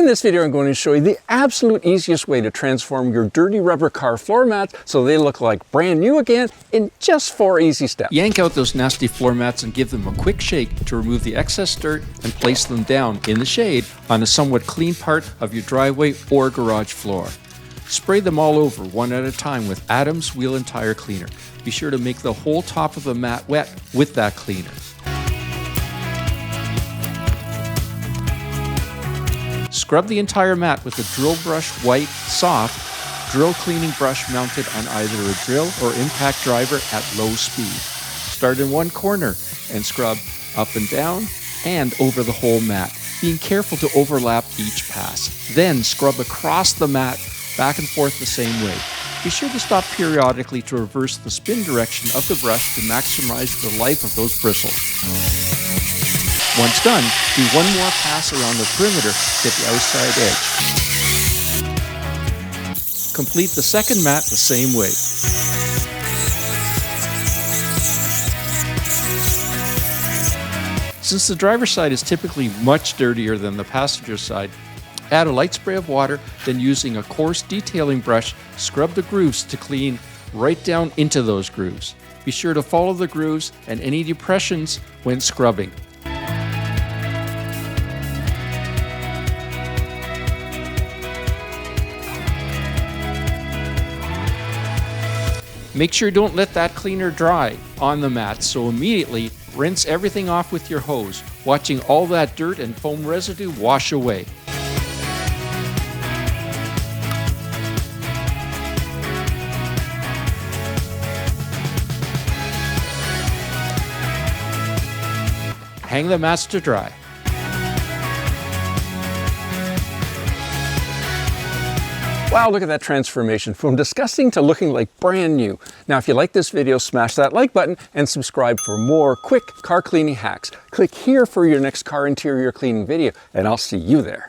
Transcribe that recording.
In this video, I'm going to show you the absolute easiest way to transform your dirty rubber car floor mats so they look like brand new again in just 4 easy steps. Yank out those nasty floor mats and give them a quick shake to remove the excess dirt and place them down in the shade on a somewhat clean part of your driveway or garage floor. Spray them all over one at a time with Adams Wheel and Tire Cleaner. Be sure to make the whole top of the mat wet with that cleaner. Scrub the entire mat with a Drillbrush white, soft, drill cleaning brush mounted on either a drill or impact driver at low speed. Start in one corner and scrub up and down and over the whole mat, being careful to overlap each pass. Then scrub across the mat, back and forth the same way. Be sure to stop periodically to reverse the spin direction of the brush to maximize the life of those bristles. Once done, do one more pass around the perimeter to get the outside edge. Complete the second mat the same way. Since the driver's side is typically much dirtier than the passenger side, add a light spray of water, then using a coarse detailing brush, scrub the grooves to clean right down into those grooves. Be sure to follow the grooves and any depressions when scrubbing. Make sure you don't let that cleaner dry on the mat, so immediately rinse everything off with your hose, watching all that dirt and foam residue wash away. Hang the mats to dry. Wow, look at that transformation from disgusting to looking like brand new. Now, if you like this video, smash that like button and subscribe for more quick car cleaning hacks. Click here for your next car interior cleaning video, and I'll see you there.